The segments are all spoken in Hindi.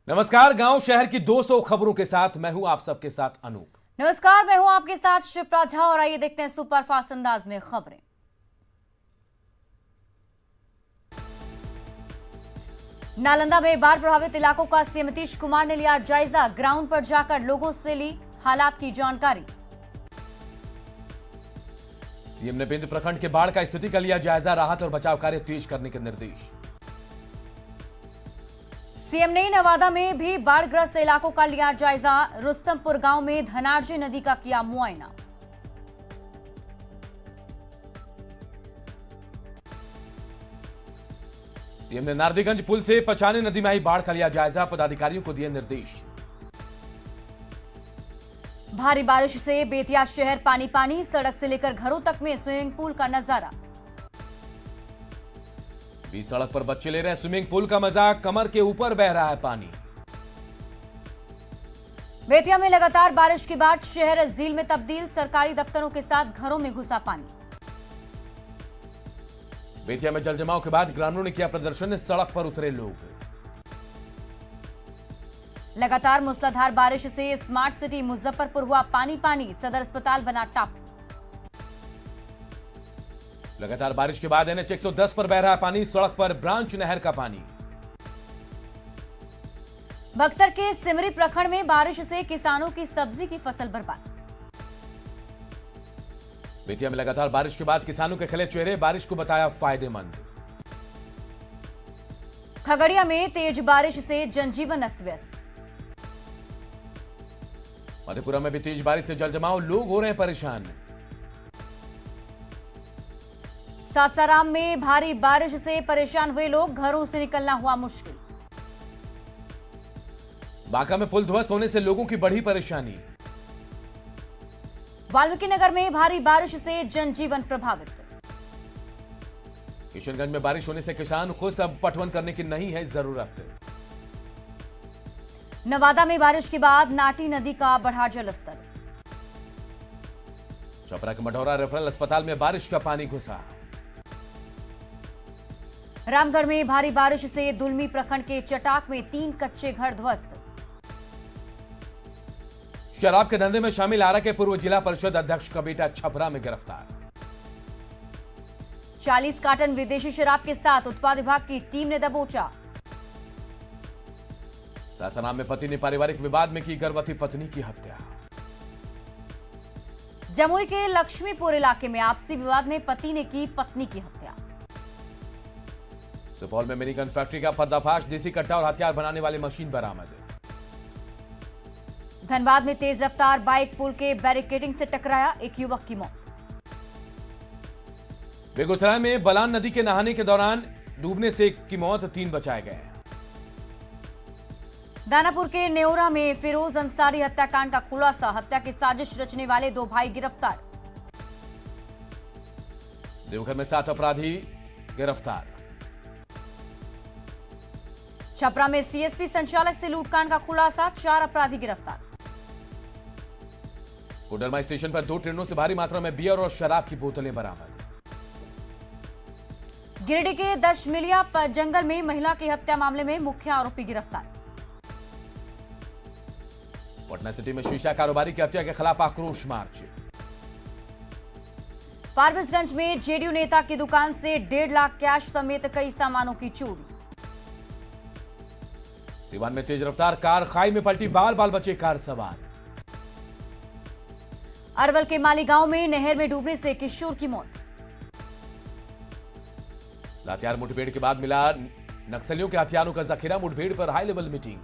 नमस्कार, गांव शहर की 200 खबरों के साथ मैं हूं आप सबके साथ अनूप। नमस्कार, मैं हूं आपके साथ शिप्रा झा और आइए देखते हैं सुपरफास्ट अंदाज में खबरें। नालंदा में बाढ़ प्रभावित इलाकों का सीएम नीतीश कुमार ने लिया जायजा। ग्राउंड पर जाकर लोगों से ली हालात की जानकारी। सीएम ने बिंद प्रखंड के बाढ़ का स्थिति का लिया जायजा। राहत और बचाव कार्य तेज करने के निर्देश। सीएम ने नवादा में भी बाढ़ग्रस्त इलाकों का लिया जायजा। रुस्तमपुर गांव में धनार्जी नदी का किया मुआयना। सीएम ने नारदीगंज पुल से पचानी नदी में आई बाढ़ का लिया जायजा। पदाधिकारियों को दिए निर्देश। भारी बारिश से बेतिया शहर पानी पानी, सड़क से लेकर घरों तक में स्विमिंग पूल का नजारा। बीच सड़क पर बच्चे ले रहे हैं स्विमिंग पूल का मजा। कमर के ऊपर बह रहा है पानी। बेतिया में लगातार बारिश के बाद शहर झील में तब्दील। सरकारी दफ्तरों के साथ घरों में घुसा पानी। बेतिया में जलजमाव के बाद ग्रामीणों ने किया प्रदर्शन। सड़क पर उतरे लोग। लगातार मूसलाधार बारिश से स्मार्ट सिटी मुजफ्फरपुर हुआ पानी पानी। सदर अस्पताल बना टापू। लगातार बारिश के बाद NH 110 पर बह रहा है पानी। सड़क पर ब्रांच नहर का पानी। बक्सर के सिमरी प्रखंड में बारिश से किसानों की सब्जी की फसल बर्बाद। बेतिया में लगातार बारिश के बाद किसानों के खिले चेहरे। बारिश को बताया फायदेमंद। खगड़िया में तेज बारिश से जनजीवन अस्त व्यस्त। मधेपुरा में भी तेज बारिश से जलजमाव। लोग हो रहे हैं परेशान। सासाराम में भारी बारिश से परेशान हुए लोग। घरों से निकलना हुआ मुश्किल। बांका में पुल ध्वस्त होने से लोगों की बढ़ी परेशानी। वाल्मीकि नगर में भारी बारिश से जनजीवन प्रभावित। किशनगंज में बारिश होने से किसान खुश। अब पटवन करने की नहीं है जरूरत। नवादा में बारिश के बाद नाटी नदी का बढ़ा जलस्तर। छपरा के मढ़ौरा रेफरल अस्पताल में बारिश का पानी घुसा। रामगढ़ में भारी बारिश से दुलमी प्रखंड के चटाक में 3 कच्चे घर ध्वस्त। शराब के धंधे में शामिल आरा के पूर्व जिला परिषद अध्यक्ष का बेटा छपरा में गिरफ्तार। 40 कार्टन विदेशी शराब के साथ उत्पाद विभाग की टीम ने दबोचा। सासाराम में पति ने पारिवारिक विवाद में की गर्भवती पत्नी की हत्या। जमुई के लक्ष्मीपुर इलाके में आपसी विवाद में पति ने की पत्नी की हत्या। सुपौल में मिनी गन फैक्ट्री का पर्दाफाश। देसी कट्टा और हथियार बनाने वाली मशीन बरामद। धनबाद में तेज रफ्तार बाइक पुल के बैरिकेडिंग से टकराया। एक युवक की मौत। बेगूसराय में बलान नदी के नहाने के दौरान डूबने से एक की मौत। 3 बचाए गए। दानापुर के नेौरा में फिरोज अंसारी हत्याकांड का खुलासा। हत्या की साजिश रचने वाले 2 भाई गिरफ्तार। देवघर में 7 अपराधी गिरफ्तार। छपरा में सीएसपी संचालक से लूटकांड का खुलासा। 4 अपराधी गिरफ्तार। कोडरमा स्टेशन पर 2 ट्रेनों से भारी मात्रा में बियर और शराब की बोतलें बरामद। गिरिडीह के दशमिलिया जंगल में महिला की हत्या मामले में मुख्य आरोपी गिरफ्तार। पटना सिटी में शीशा कारोबारी की हत्या के खिलाफ आक्रोश मार्च। फारबिसगंज में जेडीयू नेता की दुकान से 1.5 लाख कैश समेत कई सामानों की चोरी। सीवान में तेज रफ्तार कार खाई में पलटी। बाल बाल बचे कार सवार। अरवल के मालीगांव में नहर में डूबने से किशोर की मौत। लातेहार मुठभेड़ के बाद मिला नक्सलियों के हथियारों का जखीरा। मुठभेड़ पर हाई लेवल मीटिंग।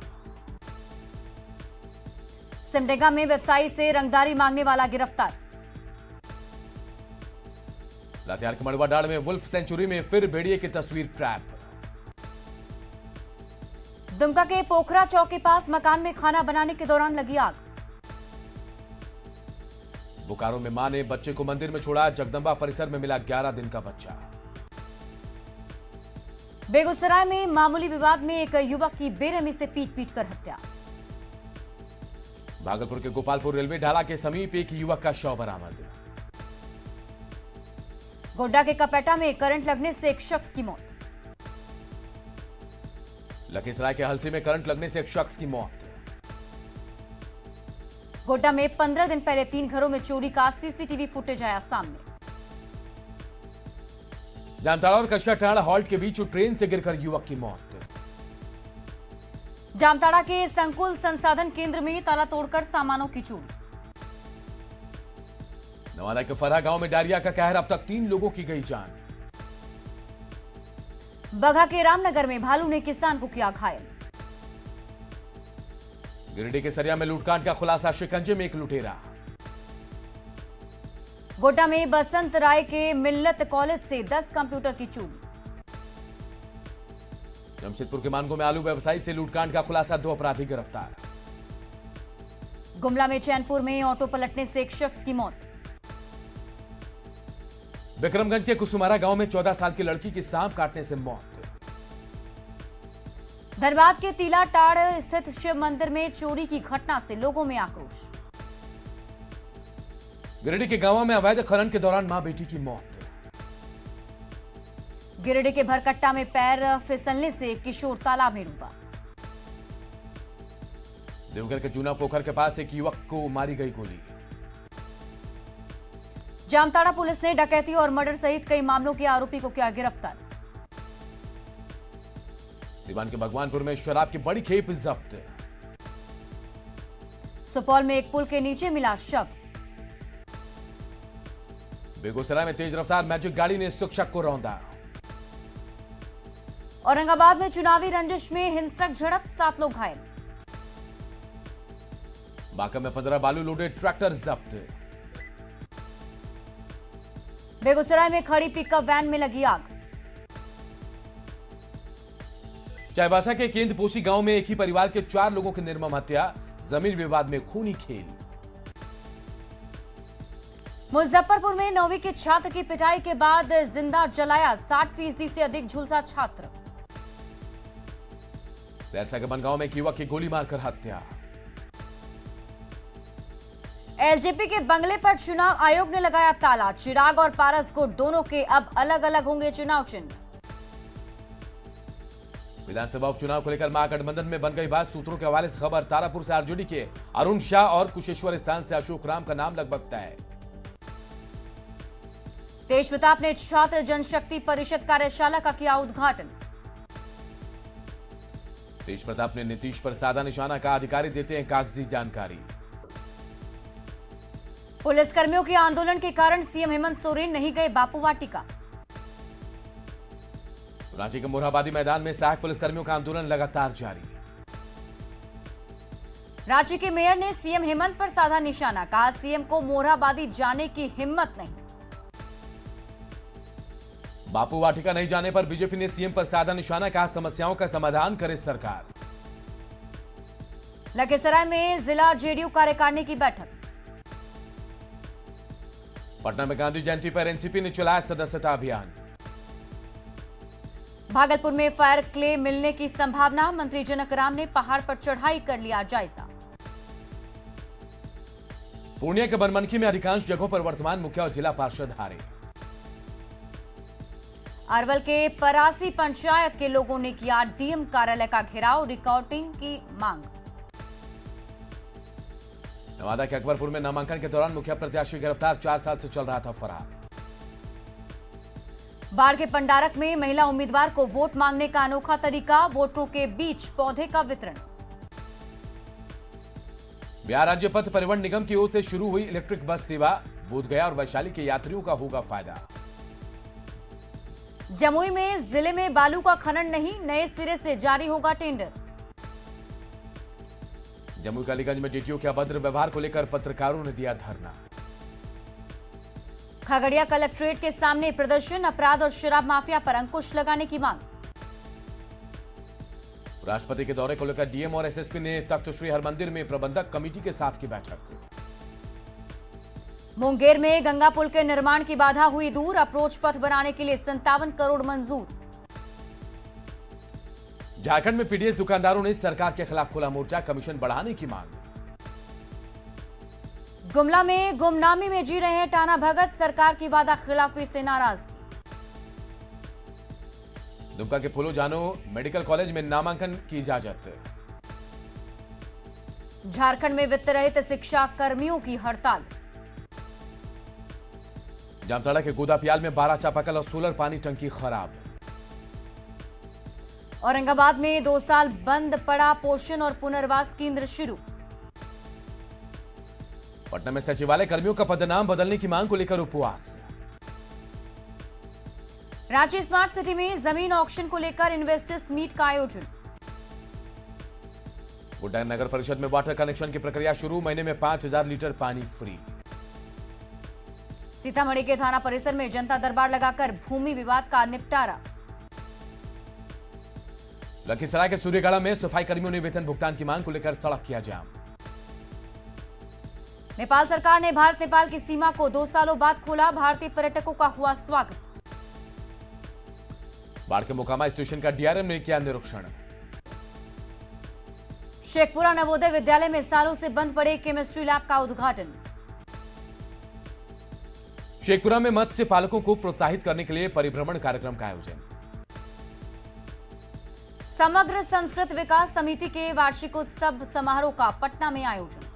सिमडेगा में व्यवसायी से रंगदारी मांगने वाला गिरफ्तार। लातेहार के मड़वाडाड़ में वुल्फ सेंचुरी में फिर भेड़िए की तस्वीर ट्रैप। दुमका के पोखरा चौक के पास मकान में खाना बनाने के दौरान लगी आग। बोकारो में मां ने बच्चे को मंदिर में छोड़ा। जगदंबा परिसर में मिला 11 दिन का बच्चा। बेगूसराय में मामूली विवाद में एक युवक की बेरहमी से पीट कर हत्या। भागलपुर के गोपालपुर रेलवे ढाला के समीप एक युवक का शव बरामद। गोड्डा के कपेटा में करंट लगने से एक शख्स की मौत। लखीसराय के हलसी में करंट लगने से एक शख्स की मौत। गोड्डा में 15 दिन पहले 3 घरों में चोरी का सीसीटीवी फुटेज आया सामने। जामताड़ा और कचराटाड़ा हॉल्ट के बीच ट्रेन से गिरकर युवक की मौत। जामताड़ा के संकुल संसाधन केंद्र में ताला तोड़कर सामानों की चोरी। नवादा के फरहा गांव में डायरिया का कहर, अब तक 3 लोगों की गई जान। बगहा के रामनगर में भालू ने किसान को किया घायल। गिरिडीह के सरिया में लूटकांड का खुलासा, शिकंजे में एक लुटेरा। गोड्डा में बसंत राय के मिल्लत कॉलेज से 10 कंप्यूटर की चोरी। जमशेदपुर के मानगो में आलू व्यवसायी से लूटकांड का खुलासा, 2 अपराधी गिरफ्तार। गुमला में चैनपुर में ऑटो पलटने से एक शख्स की मौत। विक्रमगंज के कुसुमारा गांव में 14 साल की लड़की की सांप काटने से मौत। धनबाद के तिलाटाड़ स्थित शिव मंदिर में चोरी की घटना से लोगों में आक्रोश। गिरिडीह के गांव में अवैध खनन के दौरान मां बेटी की मौत। गिरिडीह के भरकट्टा में पैर फिसलने से किशोर तालाब में डूबा। देवघर के जूना पोखर के पास एक युवक को मारी गई गोली। जामताड़ा पुलिस ने डकैती और मर्डर सहित कई मामलों के आरोपी को किया गिरफ्तार। सीवान के भगवानपुर में शराब की बड़ी खेप जब्त। सुपौल में एक पुल के नीचे मिला शव। बेगूसराय में तेज रफ्तार मैजिक गाड़ी ने शिक्षक को रौंदा। औरंगाबाद में चुनावी रंजिश में हिंसक झड़प, 7 लोग घायल। बांका में 15 बालू लोडेड ट्रैक्टर जब्त। बेगूसराय में खड़ी पिकअप वैन में लगी आग। चाईबासा के केंद्रपोशी गांव में एक ही परिवार के 4 लोगों की निर्मम हत्या, जमीन विवाद में खूनी खेल। मुजफ्फरपुर में 9वीं के छात्र की पिटाई के बाद जिंदा जलाया, 60% से अधिक झुलसा छात्र। सहरसा के बनगांव में एक युवक की गोली मारकर हत्या। एलजेपी के बंगले पर चुनाव आयोग ने लगाया ताला, चिराग और पारस गुट दोनों के अब अलग अलग होंगे चुनाव चिन्ह। विधानसभा उपचुनाव को लेकर महागठबंधन में बन गई बात, सूत्रों के हवाले से खबर। तारापुर से आरजेडी के अरुण शाह और कुशेश्वर स्थान से अशोक राम का नाम लगभग तय है। तेज प्रताप ने छात्र जनशक्ति परिषद कार्यशाला का किया उद्घाटन। तेज प्रताप ने नीतीश पर साधा निशाना का, अधिकारी देते हैं कागजी जानकारी। पुलिसकर्मियों के आंदोलन के कारण सीएम हेमंत सोरेन नहीं गए बापू वाटिका। रांची के मोरहाबादी मैदान में सहायक पुलिसकर्मियों का आंदोलन लगातार जारी। रांची के मेयर ने सीएम हेमंत पर साधा निशाना, कहा सीएम को मोरहाबादी जाने की हिम्मत नहीं। बापू वाटिका नहीं जाने पर बीजेपी ने सीएम पर साधा निशाना, कहा समस्याओं का समाधान करे सरकार। लखीसराय में जिला जेडीयू कार्यकारिणी की बैठक। पटना में गांधी जयंती पर एनसीपी ने चलाया सदस्यता अभियान। भागलपुर में फायर क्ले मिलने की संभावना, मंत्री जनक राम ने पहाड़ पर चढ़ाई कर लिया जायजा। पूर्णिया के बनमनखी में अधिकांश जगहों पर वर्तमान मुखिया और जिला पार्षद हारे। अरवल के परासी पंचायत के लोगों ने किया डीएम कार्यालय का घेराव, रिकॉर्डिंग की मांग। नवादा के अकबरपुर में नामांकन के दौरान मुखिया प्रत्याशी गिरफ्तार, 4 साल से चल रहा था फरार। बाढ़ के पंडारक में महिला उम्मीदवार को वोट मांगने का अनोखा तरीका, वोटरों के बीच पौधे का वितरण। बिहार राज्य पथ परिवहन निगम की ओर से शुरू हुई इलेक्ट्रिक बस सेवा, बोधगया और वैशाली के यात्रियों का होगा फायदा। जमुई में जिले में बालू का खनन नहीं, नए सिरे से जारी होगा टेंडर। जमुई कालीगंज में डीटीओ के अभद्र व्यवहार को लेकर पत्रकारों ने दिया धरना। खगड़िया कलेक्ट्रेट के सामने प्रदर्शन, अपराध और शराब माफिया पर अंकुश लगाने की मांग। राष्ट्रपति के दौरे को लेकर डीएम और एसएसपी ने तख्त श्री हरमंदिर में प्रबंधक कमेटी के साथ की बैठक। मुंगेर में गंगा पुल के निर्माण की बाधा हुई दूर, अप्रोच पथ बनाने के लिए 57 करोड़ मंजूर। झारखंड में पीडीएस दुकानदारों ने सरकार के खिलाफ खुला मोर्चा, कमीशन बढ़ाने की मांग। गुमला में गुमनामी में जी रहे हैं टाना भगत, सरकार की वादा खिलाफी से नाराजगी। दुमका के फूलो जानो मेडिकल कॉलेज में नामांकन की इजाजत। झारखंड में वित्त रहित शिक्षा कर्मियों की हड़ताल। जामताड़ा के गोदापियाल में 12 चापाकल और सोलर पानी टंकी खराब। औरंगाबाद में 2 साल बंद पड़ा पोषण और पुनर्वास केंद्र शुरू। पटना में सचिवालय कर्मियों का पदनाम बदलने की मांग को लेकर उपवास। रांची स्मार्ट सिटी में जमीन ऑक्शन को लेकर इन्वेस्टर्स मीट का आयोजन। गोड्डा नगर परिषद में वाटर कनेक्शन की प्रक्रिया शुरू, महीने में 5000 लीटर पानी फ्री। सीतामढ़ी के थाना परिसर में जनता दरबार लगाकर भूमि विवाद का निपटारा। लखीसराय के सूर्यगढ़ा में सफाई कर्मियों ने वेतन भुगतान की मांग को लेकर सड़क किया जाम। नेपाल सरकार ने भारत नेपाल की सीमा को 2 सालों बाद खोला, भारतीय पर्यटकों का हुआ स्वागत। बाढ़ के मोकामा स्टेशन का डीआरएम ने किया निरीक्षण। शेखपुरा नवोदय विद्यालय में सालों से बंद पड़े केमिस्ट्री लैब का उद्घाटन। शेखपुरा में मत्स्य पालकों को प्रोत्साहित करने के लिए परिभ्रमण कार्यक्रम का आयोजन। समग्र संस्कृत विकास समिति के वार्षिकोत्सव समारोह का पटना में आयोजन।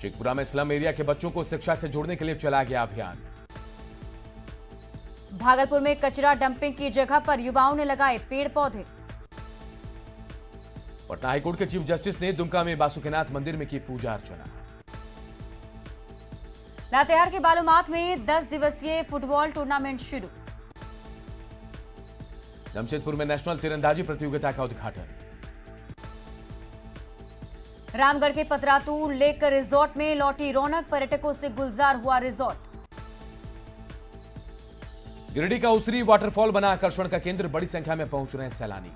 शेखपुरा में स्लम एरिया के बच्चों को शिक्षा से जोड़ने के लिए चलाया गया अभियान। भागलपुर में कचरा डंपिंग की जगह पर युवाओं ने लगाए पेड़ पौधे। पटना हाईकोर्ट के चीफ जस्टिस ने दुमका में बासुकीनाथ मंदिर में की पूजा अर्चना। लातेहार के बालूमाथ में 10 दिवसीय फुटबॉल टूर्नामेंट शुरू। जमशेदपुर में नेशनल तीरंदाजी प्रतियोगिता का उद्घाटन। रामगढ़ के पतरातू लेक रिजॉर्ट में लौटी रौनक, पर्यटकों से गुलजार हुआ रिजॉर्ट। गिरिडीह का उसरी वाटरफॉल बना आकर्षण का केंद्र, बड़ी संख्या में पहुंच रहे हैं सैलानी।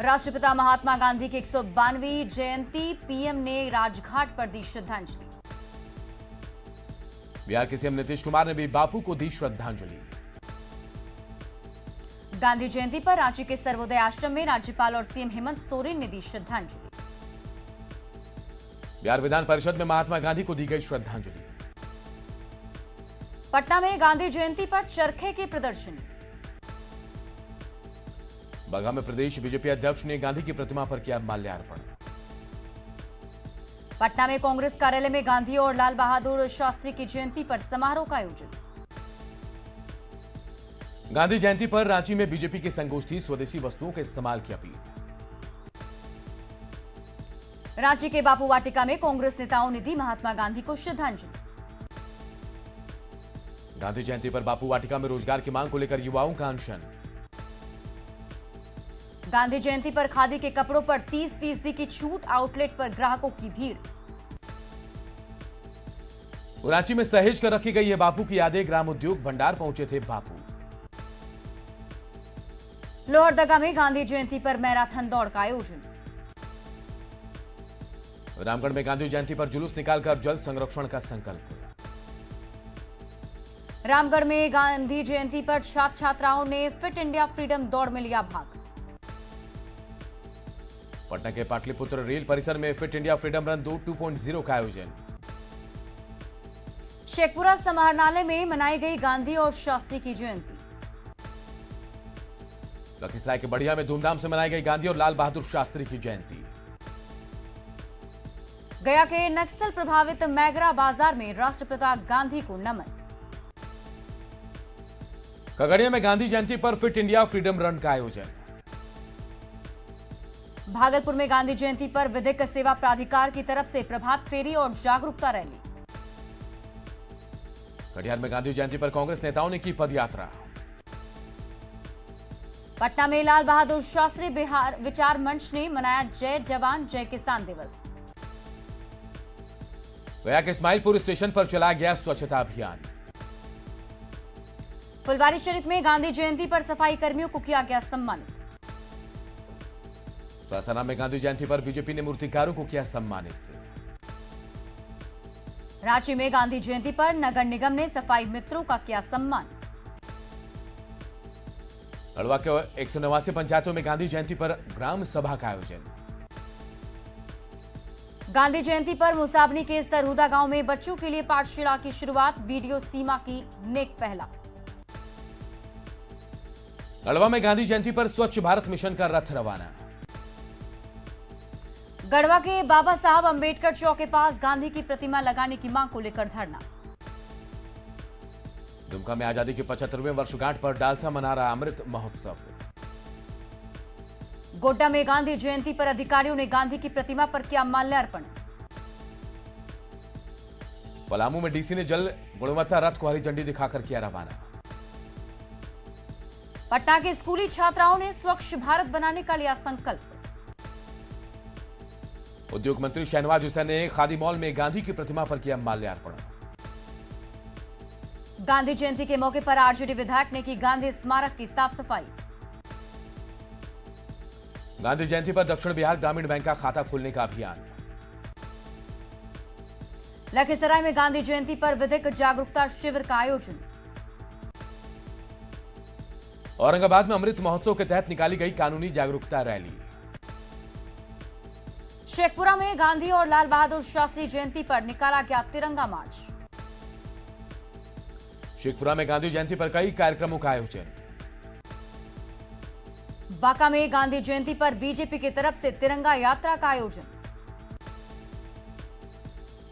राष्ट्रपिता महात्मा गांधी की 192वीं जयंती, पीएम ने राजघाट पर दी श्रद्धांजलि। बिहार के सीएम नीतीश कुमार ने भी बापू को दी श्रद्धांजलि। गांधी जयंती पर रांची के सर्वोदय आश्रम में राज्यपाल और सीएम हेमंत सोरेन ने दी श्रद्धांजलि। बिहार विधान परिषद में महात्मा गांधी को दी गई श्रद्धांजलि। पटना में गांधी जयंती पर चरखे की प्रदर्शनी। बगहा में प्रदेश बीजेपी अध्यक्ष ने गांधी की प्रतिमा पर किया माल्यार्पण। पटना में कांग्रेस कार्यालय में गांधी और लाल बहादुर शास्त्री की जयंती पर समारोह का आयोजन। गांधी जयंती पर रांची में बीजेपी की संगोष्ठी, स्वदेशी वस्तुओं के इस्तेमाल की अपील। रांची के बापू वाटिका में कांग्रेस नेताओं ने दी महात्मा गांधी को श्रद्धांजलि। गांधी जयंती पर बापू वाटिका में रोजगार की मांग को लेकर युवाओं का अनशन। गांधी जयंती पर खादी के कपड़ों पर 30% की छूट, आउटलेट पर ग्राहकों की भीड़। रांची में सहेज कर रखी गई है बापू की यादें, ग्राम उद्योग भंडार पहुंचे थे बापू। लोहरदगा में गांधी जयंती पर मैराथन दौड़ का आयोजन। रामगढ़ में गांधी जयंती पर जुलूस निकालकर जल संरक्षण का संकल्प। रामगढ़ में गांधी जयंती पर छात्र छात्राओं ने फिट इंडिया फ्रीडम दौड़ में लिया भाग। पटना के पाटलिपुत्र रेल परिसर में फिट इंडिया फ्रीडम रन 2.0 का आयोजन। शेखपुरा समाहरणालय में मनाई गई गांधी और शास्त्री की जयंती। लखीसराय के बढ़िया में धूमधाम से मनाई गई गांधी और लाल बहादुर शास्त्री की जयंती। गया के नक्सल प्रभावित मैगरा बाजार में राष्ट्रपिता गांधी को नमन। खगड़िया में गांधी जयंती पर फिट इंडिया फ्रीडम रन का आयोजन। भागलपुर में गांधी जयंती पर विधिक सेवा प्राधिकार की तरफ से प्रभात फेरी और जागरूकता रैली। कटिहार में गांधी जयंती पर कांग्रेस नेताओं ने की पदयात्रा। पटना में लाल बहादुर शास्त्री बिहार विचार मंच ने मनाया जय जवान जय किसान दिवस। गया के इस्माइलपुर स्टेशन पर चलाया गया स्वच्छता अभियान। फुलवारीशरीफ में गांधी जयंती पर सफाई कर्मियों को किया गया सम्मानित। सासाराम में गांधी जयंती पर बीजेपी ने मूर्तिकारों को किया सम्मानित। रांची में गांधी जयंती पर नगर निगम ने सफाई मित्रों का किया सम्मान। अड़वा के 189 पंचायतों में गांधी जयंती पर ग्राम सभा का आयोजन। गांधी जयंती पर मुसाबनी के सरहुदा गांव में बच्चों के लिए पाठशाला की शुरुआत, बीडीओ सीमा की नेक पहला। गढ़वा में गांधी जयंती पर स्वच्छ भारत मिशन का रथ रवाना। गढ़वा के बाबा साहब अंबेडकर चौक के पास गांधी की प्रतिमा लगाने की मांग को लेकर धरना। दुमका में आजादी की 75वें वर्षगांठ पर डालसा मना रहा अमृत महोत्सव। गोड्डा में गांधी जयंती पर अधिकारियों ने गांधी की प्रतिमा पर किया माल्यार्पण। पलामू में डीसी ने जल गुणवत्ता रथ को हरी झंडी दिखाकर किया रवाना। पटना के स्कूली छात्राओं ने स्वच्छ भारत बनाने का लिया संकल्प। उद्योग मंत्री शहनवाज हुसैन ने खादी मॉल में गांधी की प्रतिमा पर किया माल्यार्पण। गांधी जयंती के मौके पर आरजेडी विधायक ने की गांधी स्मारक की साफ सफाई। गांधी जयंती पर दक्षिण बिहार ग्रामीण बैंक का खाता खोलने का अभियान। लखीसराय में गांधी जयंती पर विधिक जागरूकता शिविर का आयोजन। औरंगाबाद में अमृत महोत्सव के तहत निकाली गई कानूनी जागरूकता रैली। शेखपुरा में गांधी और लाल बहादुर शास्त्री जयंती पर निकाला गया तिरंगा मार्च। शेखपुरा में गांधी जयंती पर कई कार्यक्रमों का आयोजन। बांका में गांधी जयंती पर बीजेपी की तरफ से तिरंगा यात्रा का आयोजन।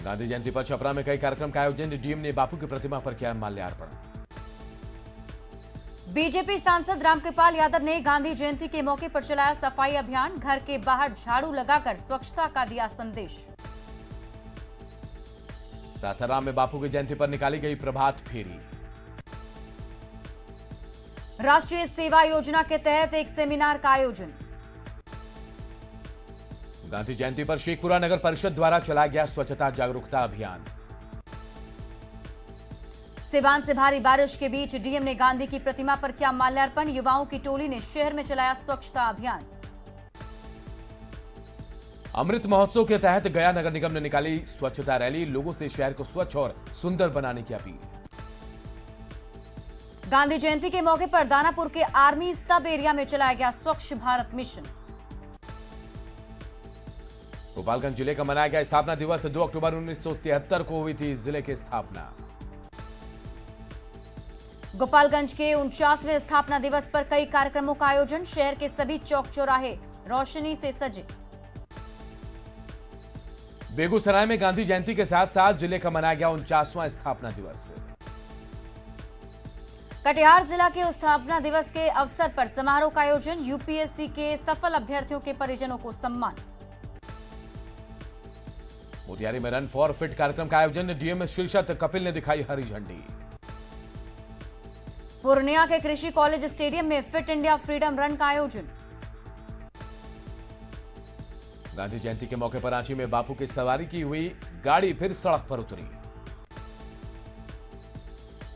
गांधी जयंती पर छपरा में कई कार्यक्रम का आयोजन। डीएम ने बापू की प्रतिमा पर किया माल्यार्पण। बीजेपी सांसद रामकृपाल यादव ने गांधी जयंती के मौके पर चलाया सफाई अभियान। घर के बाहर झाड़ू लगाकर स्वच्छता का दिया संदेश। सासाराम में बापू की जयंती पर निकाली गई प्रभात फेरी। राष्ट्रीय सेवा योजना के तहत एक सेमिनार का आयोजन। गांधी जयंती पर शेखपुरा नगर परिषद द्वारा चलाया गया स्वच्छता जागरूकता अभियान। सिवान से भारी बारिश के बीच डीएम ने गांधी की प्रतिमा पर किया माल्यार्पण। युवाओं की टोली ने शहर में चलाया स्वच्छता अभियान। अमृत महोत्सव के तहत गया नगर निगम ने निकाली स्वच्छता रैली। लोगों से शहर को स्वच्छ और सुंदर बनाने की अपील। गांधी जयंती के मौके पर दानापुर के आर्मी सब एरिया में चलाया गया स्वच्छ भारत मिशन। गोपालगंज जिले का मनाया गया स्थापना दिवस। 2 अक्टूबर 1973 को हुई थी जिले की स्थापना। गोपालगंज के 49वें स्थापना दिवस पर कई कार्यक्रमों का आयोजन। शहर के सभी चौक चौराहे रोशनी से सजे। बेगूसराय में गांधी जयंती के साथ साथ जिले का मनाया गया 49वां स्थापना दिवस। कटिहार जिला के स्थापना दिवस के अवसर पर समारोह का आयोजन। यूपीएससी के सफल अभ्यर्थियों के परिजनों को सम्मान। मोतिहारी में रन फॉर फिट कार्यक्रम का आयोजन। डीएम शीर्षत कपिल ने दिखाई हरी झंडी। पूर्णिया के कृषि कॉलेज स्टेडियम में फिट इंडिया फ्रीडम रन का आयोजन। गांधी जयंती के मौके पर रांची में बापू की सवारी की हुई गाड़ी फिर सड़क पर उतरी।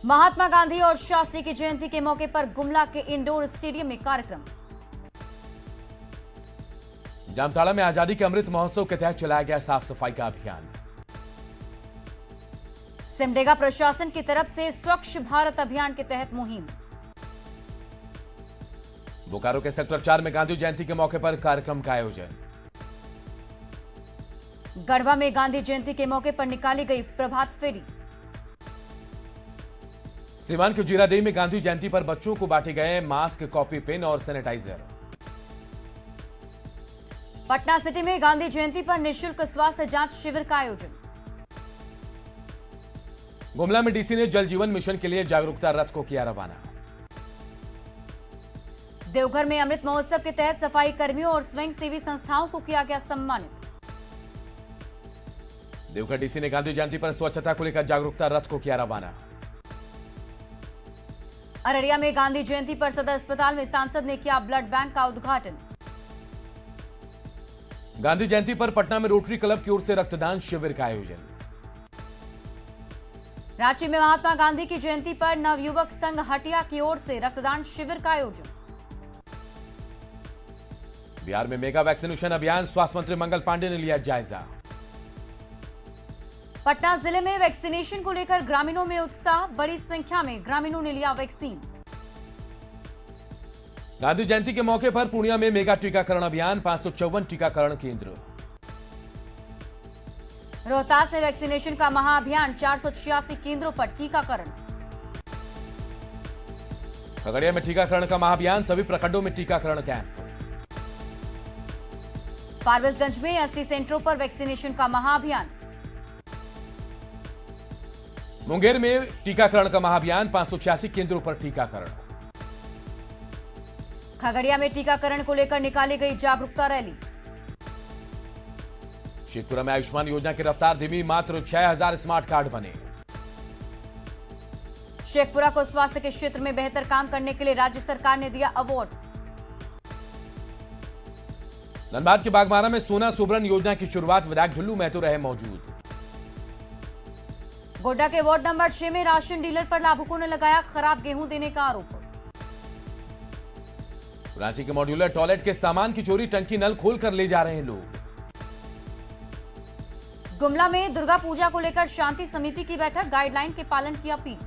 महात्मा गांधी और शास्त्री की जयंती के मौके पर गुमला के इंडोर स्टेडियम में कार्यक्रम। जामताड़ा में आजादी के अमृत महोत्सव के तहत चलाया गया साफ सफाई का अभियान। सिमडेगा प्रशासन की तरफ से स्वच्छ भारत अभियान के तहत मुहिम। बोकारो के सेक्टर 4 में गांधी जयंती के मौके पर कार्यक्रम का आयोजन। गढ़वा में गांधी जयंती के मौके पर निकाली गई प्रभात फेरी। सीवान के जीरादेई में गांधी जयंती पर बच्चों को बांटे गए मास्क, कॉपी, पेन और सैनिटाइजर। पटना सिटी में गांधी जयंती पर निःशुल्क स्वास्थ्य जांच शिविर का आयोजन। गुमला में डीसी ने जल जीवन मिशन के लिए जागरूकता रथ को किया रवाना। देवघर में अमृत महोत्सव के तहत सफाई कर्मियों और स्वयंसेवी संस्थाओं को किया गया सम्मानित। देवघर डीसी ने गांधी जयंती पर स्वच्छता को लेकर जागरूकता रथ को किया रवाना। अररिया में गांधी जयंती पर सदर अस्पताल में सांसद ने किया ब्लड बैंक का उद्घाटन। गांधी जयंती पर पटना में रोटरी क्लब की ओर से रक्तदान शिविर का आयोजन। रांची में महात्मा गांधी की जयंती पर नवयुवक संघ हटिया की ओर से रक्तदान शिविर का आयोजन। बिहार में मेगा वैक्सीनेशन अभियान। स्वास्थ्य मंत्री मंगल पांडे ने लिया जायजा। पटना जिले में वैक्सीनेशन को लेकर ग्रामीणों में उत्साह। बड़ी संख्या में ग्रामीणों ने लिया वैक्सीन। गांधी जयंती के मौके पर पूर्णिया में मेगा टीकाकरण अभियान। 554 टीकाकरण केंद्र। रोहतास में वैक्सीनेशन का महाअभियान। 486 केंद्रों पर टीकाकरण। खगड़िया में टीकाकरण का महाअभियान, सभी प्रखंडों में टीकाकरण कैंप। फारबिसगंज में 80 सेंटरों पर वैक्सीनेशन का महाअभियान। मुंगेर में टीकाकरण का महाअभियान, 586 केंद्रों पर टीकाकरण। खगड़िया में टीकाकरण को लेकर निकाली गई जागरूकता रैली। शेखपुरा में आयुष्मान योजना की रफ्तार धीमी, मात्र 6000 स्मार्ट कार्ड बने। शेखपुरा को स्वास्थ्य के क्षेत्र में बेहतर काम करने के लिए राज्य सरकार ने दिया अवार्ड। धनबाद के बागमारा में सोना सुबरन योजना की शुरुआत, विधायक ढुल्लू महतो रहे मौजूद। गोड्डा के वार्ड नंबर 6 में राशन डीलर पर लाभुकों ने लगाया खराब गेहूं देने का आरोप। रांची के मॉड्यूलर टॉयलेट के सामान की चोरी, टंकी नल खोलकर ले जा रहे हैं लोग। गुमला में दुर्गा पूजा को लेकर शांति समिति की बैठक, गाइडलाइन के पालन की अपील।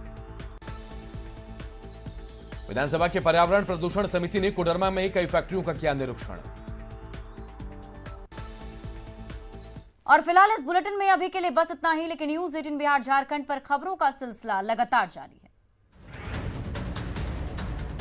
विधानसभा के पर्यावरण प्रदूषण समिति ने कोडरमा में कई फैक्ट्रियों का किया निरीक्षण। और फिलहाल इस बुलेटिन में अभी के लिए बस इतना ही, लेकिन न्यूज़ 18 बिहार झारखंड पर खबरों का सिलसिला लगातार जारी है।